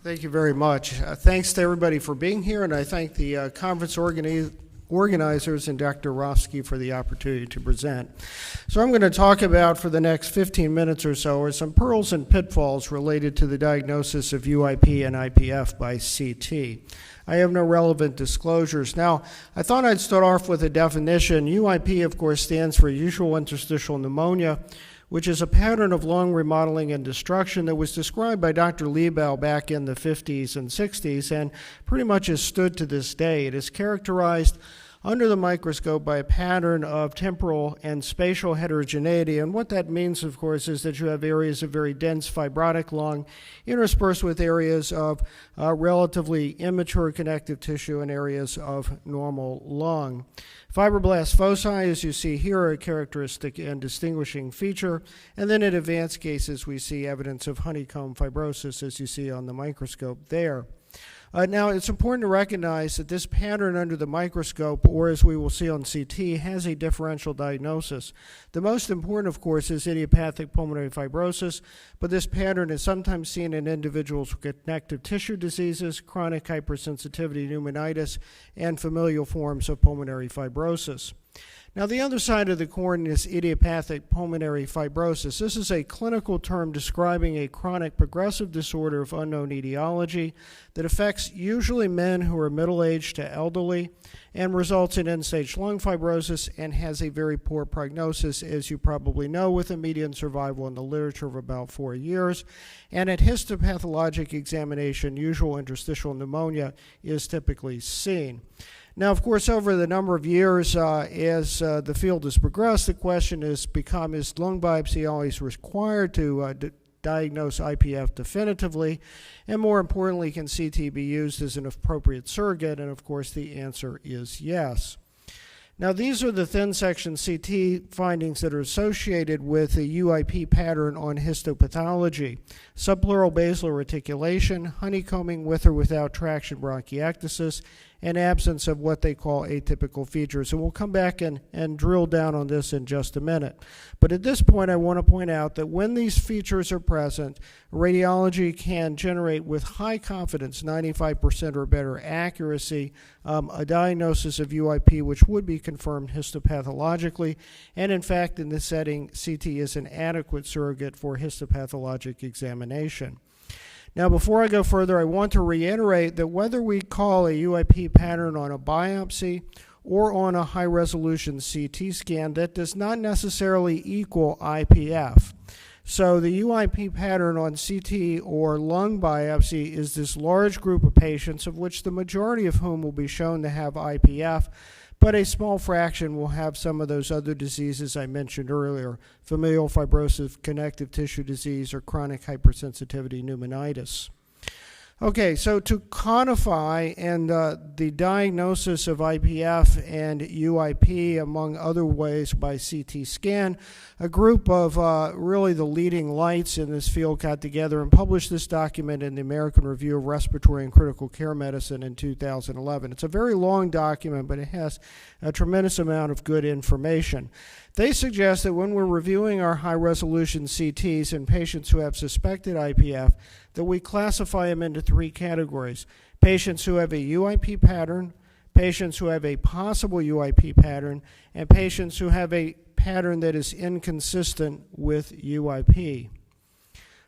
Thank you very much. Thanks to everybody for being here, and I thank the conference organizers and Dr. Rofsky for the opportunity to present. So I'm going to talk about, for the next 15 minutes or so, are some pearls and pitfalls related to the diagnosis of UIP and IPF by CT. I have no relevant disclosures. Now, I thought I'd start off with a definition. UIP, of course, stands for usual interstitial pneumonia, which is a pattern of lung remodeling and destruction that was described by Dr. Liebel back in the 50s and 60s and pretty much has stood to this day. It is characterized under the microscope by a pattern of temporal and spatial heterogeneity. And what that means, of course, is that you have areas of very dense fibrotic lung interspersed with areas of relatively immature connective tissue and areas of normal lung. Fibroblast foci, as you see here, are a characteristic and distinguishing feature. And then in advanced cases, we see evidence of honeycomb fibrosis, as you see on the microscope there. Now, it's important to recognize that this pattern under the microscope, or as we will see on CT, has a differential diagnosis. The most important, of course, is idiopathic pulmonary fibrosis, but this pattern is sometimes seen in individuals with connective tissue diseases, chronic hypersensitivity pneumonitis, and familial forms of pulmonary fibrosis. Now, the other side of the coin is idiopathic pulmonary fibrosis. This is a clinical term describing a chronic progressive disorder of unknown etiology that affects usually men who are middle-aged to elderly and results in end-stage lung fibrosis and has a very poor prognosis, as you probably know, with a median survival in the literature of about 4 years. And at histopathologic examination, usual interstitial pneumonia is typically seen. Now, of course, over the number of years as the field has progressed, the question has become, is lung biopsy always required to diagnose IPF definitively? And more importantly, can CT be used as an appropriate surrogate? And of course, the answer is yes. Now, these are the thin section CT findings that are associated with the UIP pattern on histopathology: subpleural basilar reticulation, honeycombing with or without traction bronchiectasis, and absence of what they call atypical features. And we'll come back and drill down on this in just a minute. But at this point, I want to point out that when these features are present, radiology can generate with high confidence, 95% or better accuracy, a diagnosis of UIP which would be confirmed histopathologically. And in fact, in this setting, CT is an adequate surrogate for histopathologic examination. Now, before I go further, I want to reiterate that whether we call a UIP pattern on a biopsy or on a high-resolution CT scan, that does not necessarily equal IPF. So the UIP pattern on CT or lung biopsy is this large group of patients, of which the majority of whom will be shown to have IPF, but a small fraction will have some of those other diseases I mentioned earlier: familial fibrosis, connective tissue disease, or chronic hypersensitivity pneumonitis. Okay, so to codify and the diagnosis of IPF and UIP, among other ways, by CT scan, a group of really the leading lights in this field got together and published this document in the American Review of Respiratory and Critical Care Medicine in 2011. It's a very long document, but it has a tremendous amount of good information. They suggest that when we're reviewing our high-resolution CTs in patients who have suspected IPF, that we classify them into 3 categories: patients who have a UIP pattern, patients who have a possible UIP pattern, and patients who have a pattern that is inconsistent with UIP.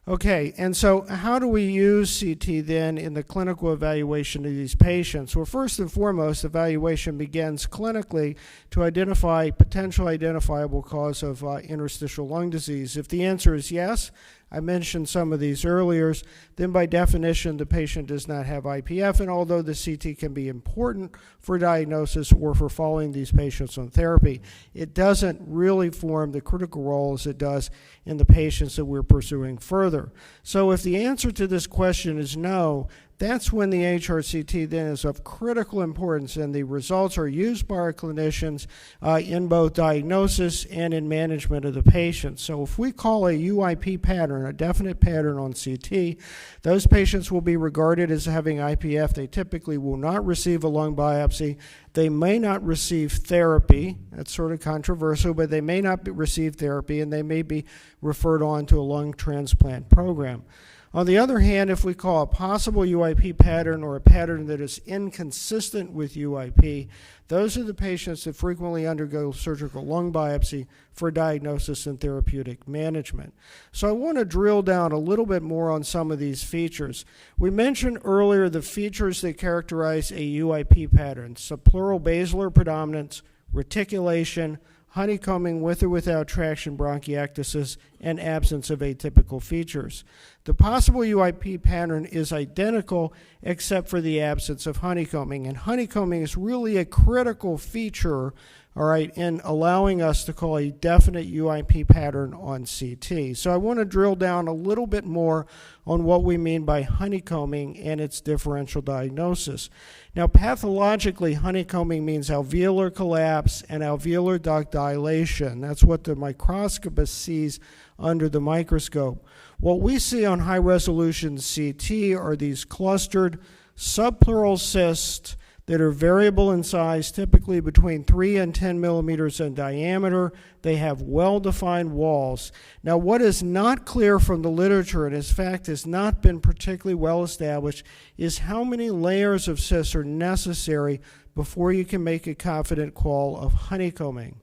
Okay, and so how do we use CT then in the clinical evaluation of these patients? Well, first and foremost, evaluation begins clinically to identify potential identifiable cause of interstitial lung disease. If the answer is yes, I mentioned some of these earlier, then by definition the patient does not have IPF, and although the CT can be important for diagnosis or for following these patients on therapy, it doesn't really form the critical role as it does in the patients that we're pursuing further. So if the answer to this question is no, that's when the HRCT then is of critical importance, and the results are used by our clinicians in both diagnosis and in management of the patient. So if we call a UIP pattern, a definite pattern on CT, those patients will be regarded as having IPF. They typically will not receive a lung biopsy. They may not receive therapy. That's sort of controversial, but they may not receive therapy, and they may be referred on to a lung transplant program. On the other hand, if we call a possible UIP pattern or a pattern that is inconsistent with UIP, those are the patients that frequently undergo surgical lung biopsy for diagnosis and therapeutic management. So I want to drill down a little bit more on some of these features. We mentioned earlier the features that characterize a UIP pattern: subpleural basilar predominance, reticulation, honeycombing with or without traction bronchiectasis, and absence of atypical features. The possible UIP pattern is identical except for the absence of honeycombing, and honeycombing is really a critical feature, all right, in allowing us to call a definite UIP pattern on CT. So I want to drill down a little bit more on what we mean by honeycombing and its differential diagnosis. Now, pathologically, honeycombing means alveolar collapse and alveolar duct dilation. That's what the microscopist sees under the microscope. What we see on high-resolution CT are these clustered subpleural cysts that are variable in size, typically between 3 and 10 millimeters in diameter. They have well-defined walls. Now, what is not clear from the literature, and in fact has not been particularly well established, is how many layers of cysts are necessary before you can make a confident call of honeycombing.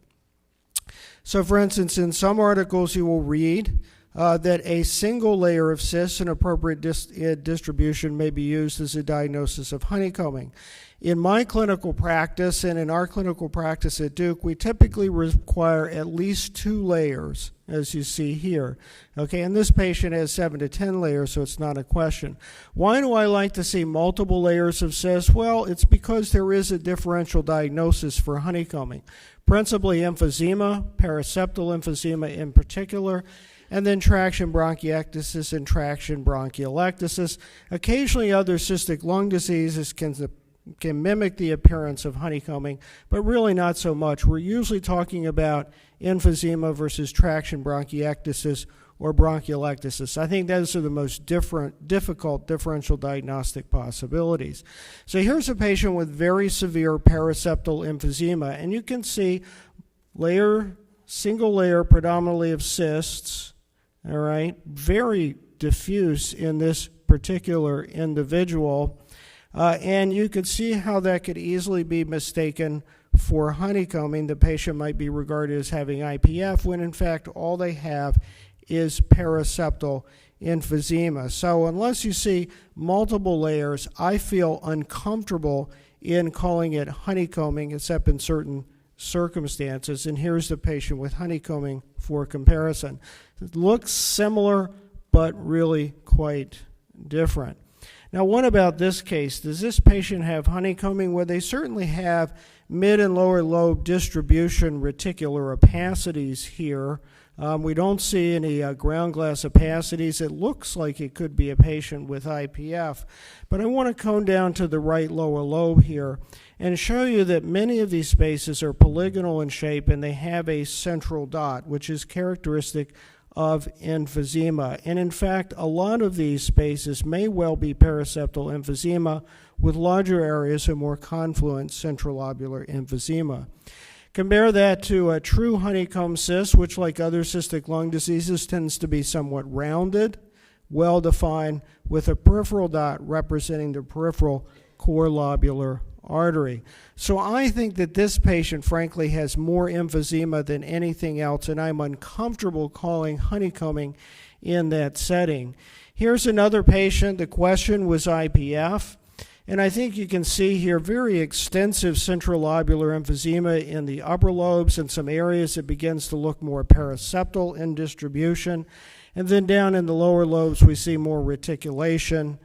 So, for instance, in some articles you will read that a single layer of cysts in appropriate distribution may be used as a diagnosis of honeycombing. In my clinical practice and in our clinical practice at Duke, we typically require at least 2 layers, as you see here. Okay, and this patient has 7 to 10 layers, so it's not a question. Why do I like to see multiple layers of cysts? Well, it's because there is a differential diagnosis for honeycombing, principally emphysema, paraseptal emphysema in particular, and then traction bronchiectasis and traction bronchiectasis. Occasionally other cystic lung diseases can mimic the appearance of honeycombing, but really not so much. We're usually talking about emphysema versus traction bronchiectasis or bronchiectasis. I think those are the most difficult differential diagnostic possibilities. So here's a patient with very severe paraseptal emphysema, and you can see single layer predominantly of cysts, all right, very diffuse in this particular individual. And you could see how that could easily be mistaken for honeycombing. The patient might be regarded as having IPF when in fact all they have is paraseptal emphysema. So unless you see multiple layers, I feel uncomfortable in calling it honeycombing except in certain circumstances. And here's the patient with honeycombing for comparison. It looks similar, but really quite different. Now, what about this case? Does this patient have honeycombing? Well, they certainly have mid and lower lobe distribution reticular opacities here. We don't see any ground glass opacities. It looks like it could be a patient with IPF. But I want to cone down to the right lower lobe here and show you that many of these spaces are polygonal in shape and they have a central dot, which is characteristic of emphysema. And in fact, a lot of these spaces may well be paraseptal emphysema with larger areas of more confluent centrolobular emphysema. Compare that to a true honeycomb cyst, which like other cystic lung diseases tends to be somewhat rounded, well-defined, with a peripheral dot representing the peripheral core lobular artery. So I think that this patient, frankly, has more emphysema than anything else, and I'm uncomfortable calling honeycombing in that setting. Here's another patient. The question was IPF, and I think you can see here very extensive centrolobular emphysema in the upper lobes and some areas that begins to look more paraseptal in distribution. And then down in the lower lobes, we see more reticulation.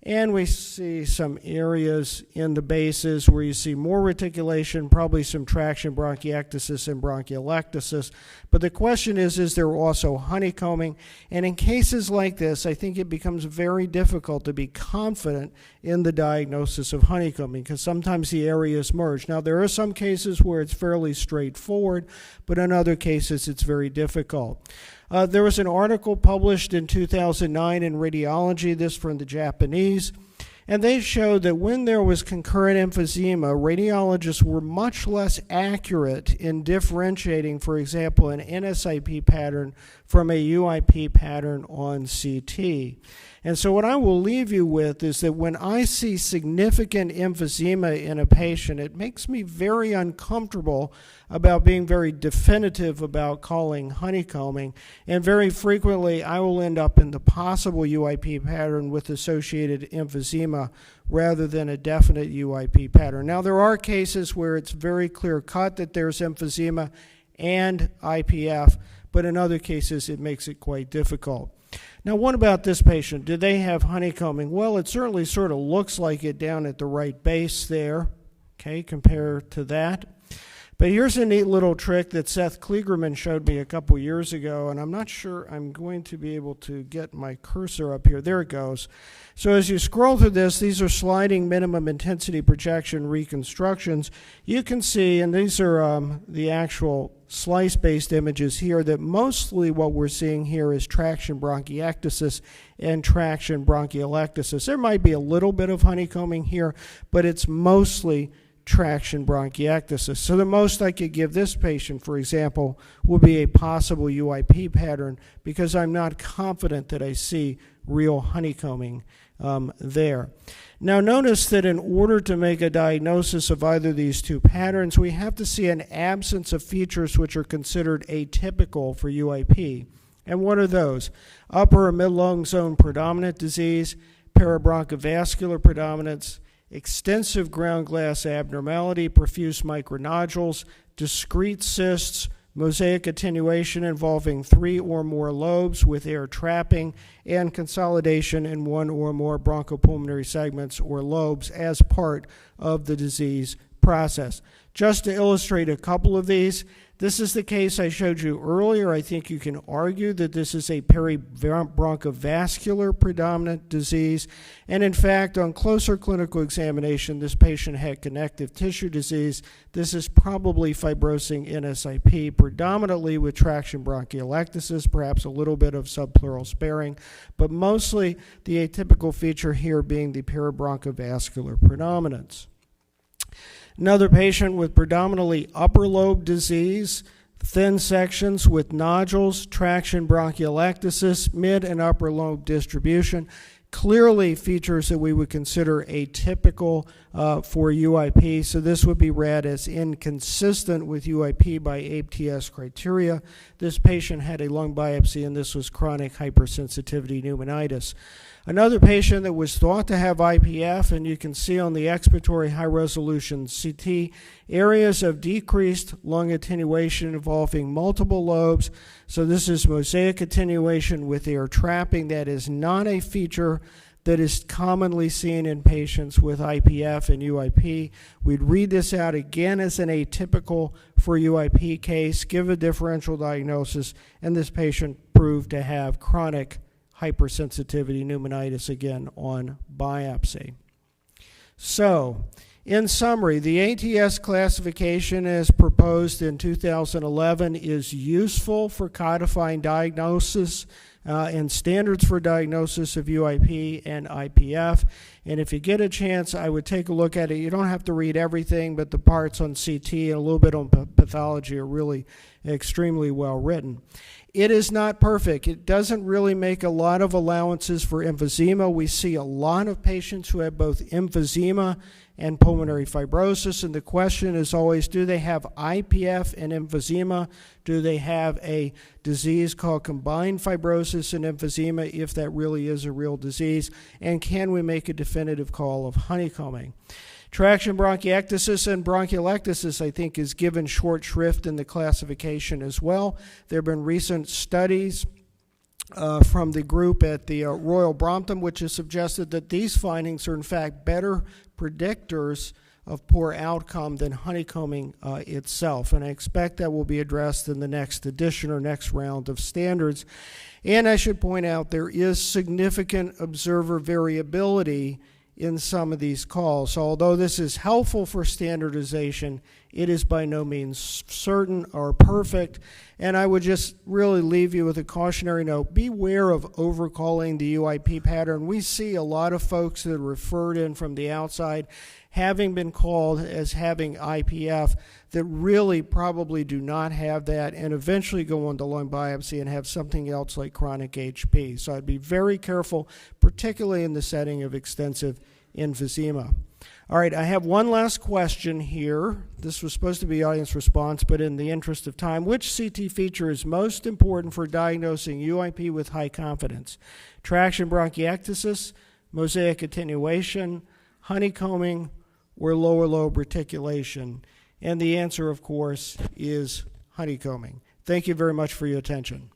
And we see some areas in the bases where you see more reticulation, probably some traction bronchiectasis and bronchiectasis. But the question is there also honeycombing? And in cases like this, I think it becomes very difficult to be confident in the diagnosis of honeycombing because sometimes the areas merge. Now, there are some cases where it's fairly straightforward, but in other cases it's very difficult. There was an article published in 2009 in Radiology, this from the Japanese, and they showed that when there was concurrent emphysema, radiologists were much less accurate in differentiating, for example, an NSIP pattern from a UIP pattern on CT. And so what I will leave you with is that when I see significant emphysema in a patient, it makes me very uncomfortable about being very definitive about calling honeycombing. And very frequently, I will end up in the possible UIP pattern with associated emphysema rather than a definite UIP pattern. Now, there are cases where it's very clear-cut that there's emphysema and IPF, but in other cases, it makes it quite difficult. Now, what about this patient? Did they have honeycombing? Well, it certainly sort of looks like it down at the right base there, okay, compared to that. But here's a neat little trick that Seth Kligerman showed me a couple years ago, and I'm not sure I'm going to be able to get my cursor up here. There it goes. So as you scroll through this, these are sliding minimum intensity projection reconstructions. You can see, and these are the actual slice-based images here, that mostly what we're seeing here is traction bronchiectasis and traction bronchiolectasis. There might be a little bit of honeycombing here, but it's mostly traction bronchiectasis. So the most I could give this patient, for example, would be a possible UIP pattern because I'm not confident that I see real honeycombing there. Now notice that in order to make a diagnosis of either of these two patterns, we have to see an absence of features which are considered atypical for UIP. And what are those? Upper or mid-lung zone predominant disease, parabronchovascular predominance, extensive ground glass abnormality, profuse micronodules, discrete cysts, mosaic attenuation involving 3 or more lobes with air trapping, and consolidation in 1 or more bronchopulmonary segments or lobes as part of the disease process. Just to illustrate a couple of these, this is the case I showed you earlier. I think you can argue that this is a peribronchovascular predominant disease. And in fact, on closer clinical examination, this patient had connective tissue disease. This is probably fibrosing NSIP, predominantly with traction bronchiolectasis, perhaps a little bit of subpleural sparing, but mostly the atypical feature here being the peribronchovascular predominance. Another patient with predominantly upper lobe disease, thin sections with nodules, traction bronchiolectasis, mid and upper lobe distribution, clearly features that we would consider atypical for UIP. So this would be read as inconsistent with UIP by APTS criteria. This patient had a lung biopsy, and this was chronic hypersensitivity pneumonitis. Another patient that was thought to have IPF, and you can see on the expiratory high-resolution CT, areas of decreased lung attenuation involving multiple lobes. So this is mosaic attenuation with air trapping. That is not a feature that is commonly seen in patients with IPF and UIP. We'd read this out again as an atypical for UIP case, give a differential diagnosis, and this patient proved to have chronic hypersensitivity pneumonitis again on biopsy. So, in summary, the ATS classification as proposed in 2011 is useful for codifying diagnosis and standards for diagnosis of UIP and IPF. And if you get a chance, I would take a look at it. You don't have to read everything, but the parts on CT and a little bit on pathology are really extremely well written. It is not perfect. It doesn't really make a lot of allowances for emphysema. We see a lot of patients who have both emphysema and pulmonary fibrosis, and the question is always, do they have IPF and emphysema? Do they have a disease called combined fibrosis and emphysema, if that really is a real disease? And can we make a definitive call of honeycombing? Traction bronchiectasis and bronchiolectasis, I think, is given short shrift in the classification as well. There have been recent studies from the group at the Royal Brompton, which has suggested that these findings are in fact better predictors of poor outcome than honeycombing itself. And I expect that will be addressed in the next edition or next round of standards. And I should point out there is significant observer variability in some of these calls. So although this is helpful for standardization, It is by no means certain or perfect, and I would just really leave you with a cautionary note. Beware of overcalling the UIP pattern. We see a lot of folks that are referred in from the outside having been called as having IPF that really probably do not have that and eventually go on to lung biopsy and have something else like chronic HP. So I'd be very careful, particularly in the setting of extensive emphysema. All right, I have one last question here. This was supposed to be audience response, but in the interest of time, which CT feature is most important for diagnosing UIP with high confidence? Traction bronchiectasis, mosaic attenuation, honeycombing, or lower lobe reticulation? And the answer, of course, is honeycombing. Thank you very much for your attention.